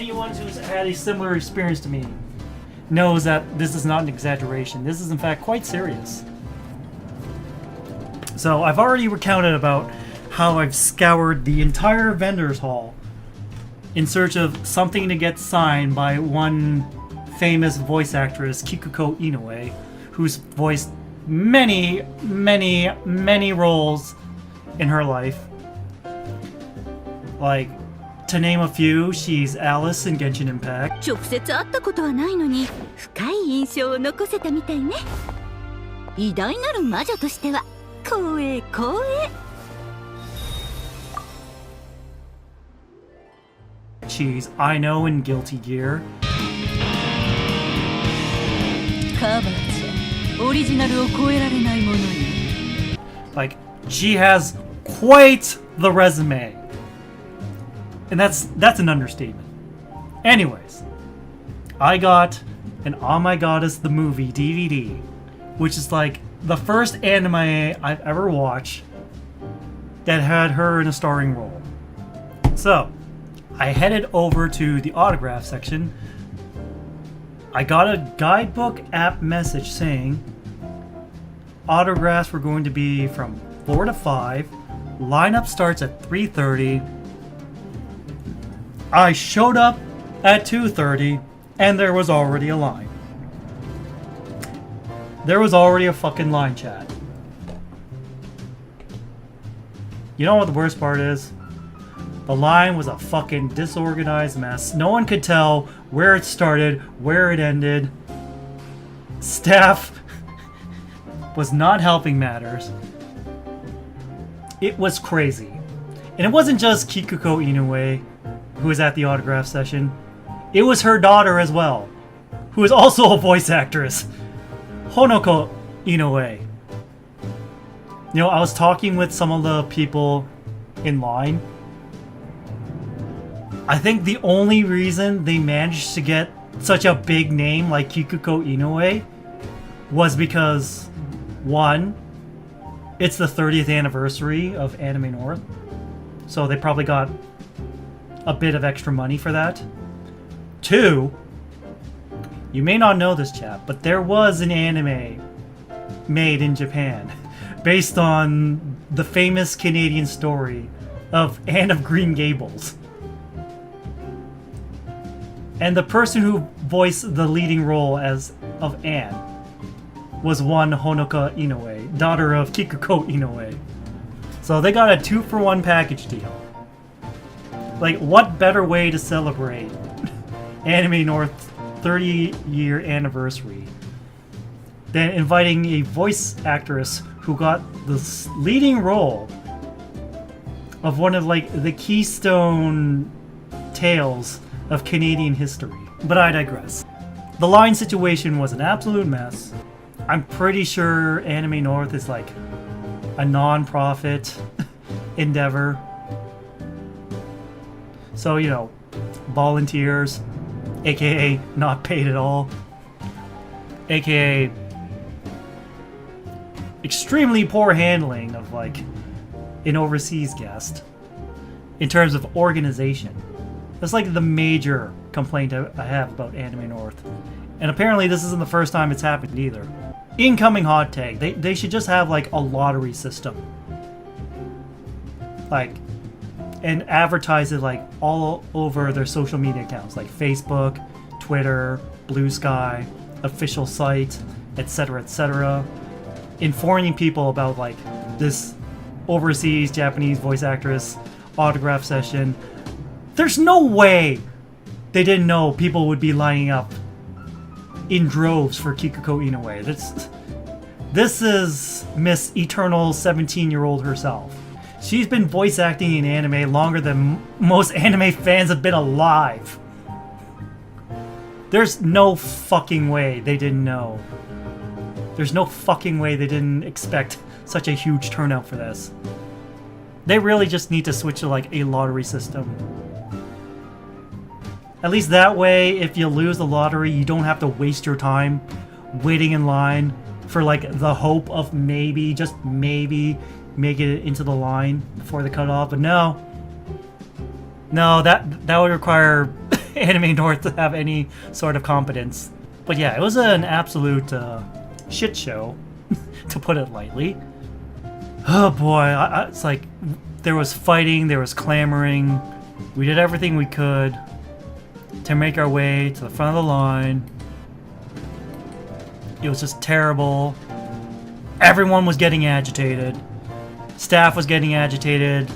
anyone who's had a similar experience to me knows that this is not an exaggeration. This is in fact quite serious. So I've already recounted about how I've scoured the entire vendors hall in search of something to get signed by one famous voice actress, Kikuko Inoue, who's voiced many, many, many roles in her life. Like, to name a few, she's Alice in Genshin Impact. 直接会ったことはないのに深い印象を残せたみたいね。偉大なる魔女としては光栄光栄。She's Aino in Guilty Gear. カバーじゃオリジナルを超えられないものよ。Like, she has quite the resume. And that's an understatement. Anyways, I got an Oh My Goddess the Movie DVD, which is like the first anime I've ever watched that had her in a starring role. So, I headed over to the autograph section. I got a guidebook app message saying autographs were going to be from 4 to 5. Lineup starts at 3:30. I showed up at 2:30 and there was already a line. There was already a fucking line, chat. You know what the worst part is? The line was a fucking disorganized mess. No one could tell where it started, where it ended. Staff was not helping matters. It was crazy. And it wasn't just Kikuko Inoue who was at the autograph session. It was her daughter as well, who is also a voice actress, Honoko Inoue. You know, I was talking with some of the people in line. I think the only reason they managed to get such a big name like Kikuko Inoue was because, one, it's the 30th anniversary of Anime North, so they probably got a bit of extra money for that. Two, you may not know this, chat, but there was an anime made in Japan based on the famous Canadian story of Anne of Green Gables. And the person who voiced the leading role of Anne was one Honoka Inoue, daughter of Kikuko Inoue. So they got a 2-for-1 package deal. Like, what better way to celebrate Anime North's 30-year anniversary than inviting a voice actress who got the leading role of one of, like, the keystone tales of Canadian history. But I digress. The line situation was an absolute mess. I'm pretty sure Anime North is like a non-profit endeavor. So, you know, volunteers, aka not paid at all, aka extremely poor handling of like an overseas guest in terms of organization. That's like the major complaint I have about Anime North. And apparently this isn't the first time it's happened either. Incoming hot take. They should just have like a lottery system. Like, and advertise it like all over their social media accounts, like Facebook, Twitter, Blue Sky, official site, etc., etc. Informing people about like this overseas Japanese voice actress autograph session. There's no way they didn't know people would be lining up in droves for Kikuko Inoue. This is Miss Eternal 17-year-old herself. She's been voice acting in anime longer than most anime fans have been alive. There's no fucking way they didn't know. There's no fucking way they didn't expect such a huge turnout for this. They really just need to switch to like a lottery system. At least that way, if you lose the lottery, you don't have to waste your time waiting in line for like the hope of maybe, just maybe, make it into the line before the cutoff. But no, that would require Anime North to have any sort of competence. But yeah, it was an absolute shit show, to put it lightly. Oh boy, it's like there was fighting, there was clamoring. We did everything we could to make our way to the front of the line. It was just terrible. Everyone was getting agitated. Staff was getting agitated.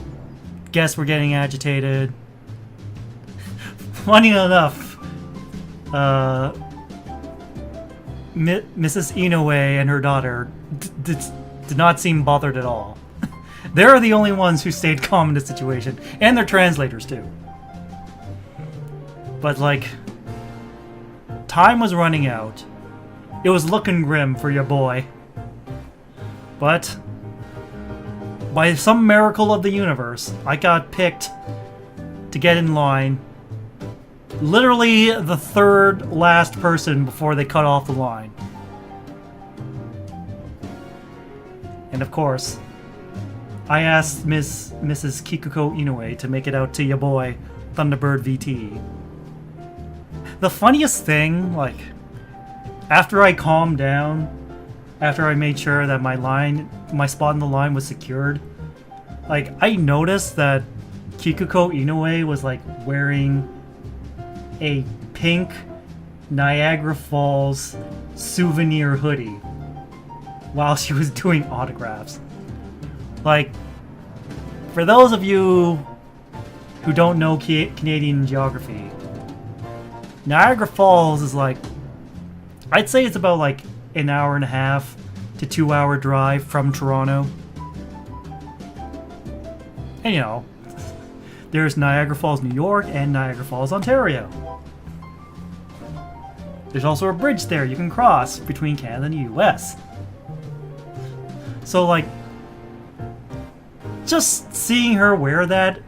Guests were getting agitated. Funny enough, Mrs. Inoue and her daughter did not seem bothered at all. They're the only ones who stayed calm in the situation, and their translators too. But like, time was running out. It was looking grim for your boy. But by some miracle of the universe, I got picked to get in line. Literally the third last person before they cut off the line. And of course, I asked Mrs. Kikuko Inoue to make it out to your boy, Thunderbird VT. The funniest thing, like, after I calmed down, after I made sure that my spot in the line was secured, like, I noticed that Kikuko Inoue was, like, wearing a pink Niagara Falls souvenir hoodie while she was doing autographs. Like, for those of you who don't know Canadian geography, Niagara Falls is like, I'd say it's about like an hour and a half to 2 hour drive from Toronto. And you know, there's Niagara Falls, New York, and Niagara Falls, Ontario. There's also a bridge there you can cross between Canada and the US. So like, just seeing her wear that,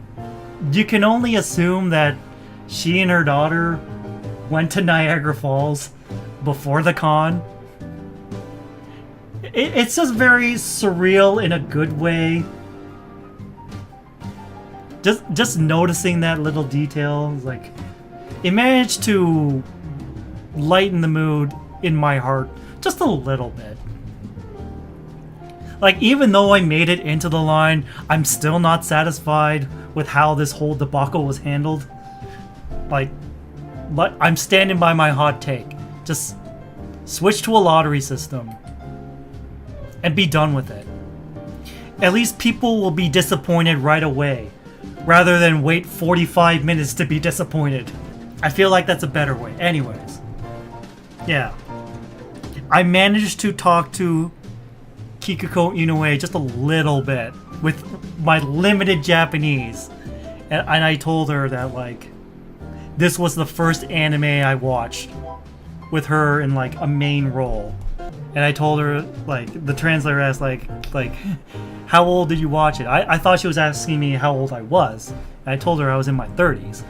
you can only assume that she and her daughter went to Niagara Falls before the con. It's just very surreal in a good way. Just noticing that little detail, like, it managed to lighten the mood in my heart just a little bit. Like, even though I made it into the line, I'm still not satisfied with how this whole debacle was handled. Like, I'm standing by my hot take. Just switch to a lottery system and be done with it. At least people will be disappointed right away, rather than wait 45 minutes to be disappointed. I feel like that's a better way. Anyways. Yeah. I managed to talk to Kikuko Inoue just a little bit with my limited Japanese. And I told her that, like, this was the first anime I watched with her in, like, a main role. And I told her, like, the translator asked, like, how old did you watch it? I thought she was asking me how old I was. And I told her I was in my 30s.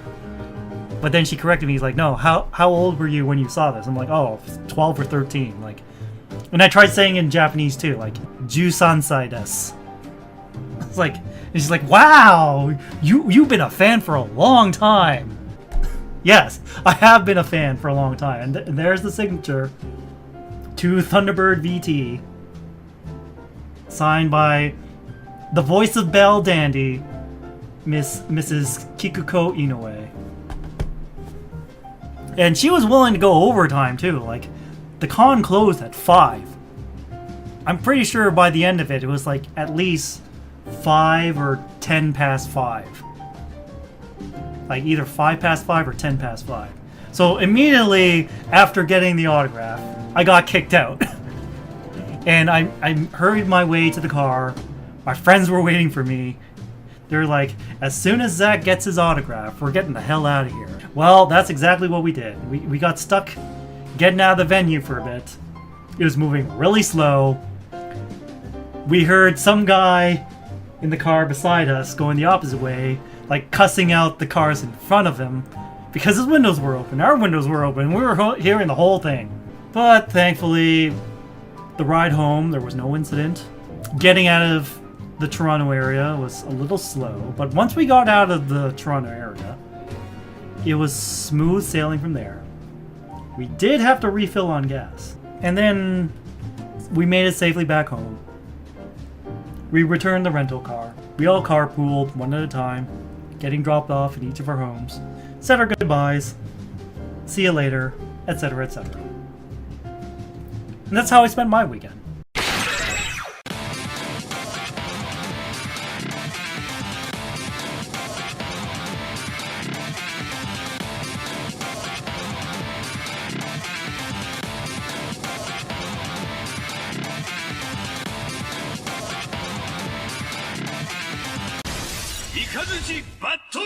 But then she corrected me. He's like, no, how old were you when you saw this? I'm like, oh, 12 or 13. Like, and I tried saying in Japanese too, like, Jusansai desu. It's like, and she's like, wow, you've been a fan for a long time. Yes, I have been a fan for a long time. And there's the signature to Thunderbird VT, signed by the voice of Belle Dandy, Mrs. Kikuko Inoue. And she was willing to go overtime too. Like, the con closed at 5. I'm pretty sure by the end of it, it was like at least 5 or 10 past 5. Like either 5 past 5 or 10 past 5. So immediately after getting the autograph, I got kicked out. And I hurried my way to the car. My friends were waiting for me. They're like, as soon as Zach gets his autograph, we're getting the hell out of here. Well, that's exactly what we did. We got stuck getting out of the venue for a bit. It was moving really slow. We heard some guy in the car beside us going the opposite way, like cussing out the cars in front of him because his windows were open. Our windows were open. We were hearing the whole thing. But thankfully, the ride home, there was no incident. Getting out of the Toronto area was a little slow, but once we got out of the Toronto area, it was smooth sailing from there. We did have to refill on gas. And then we made it safely back home. We returned the rental car. We all carpooled one at a time, getting dropped off at each of our homes, said our goodbyes, see you later, etc., etc. And that's how I spent my weekend. 雷バット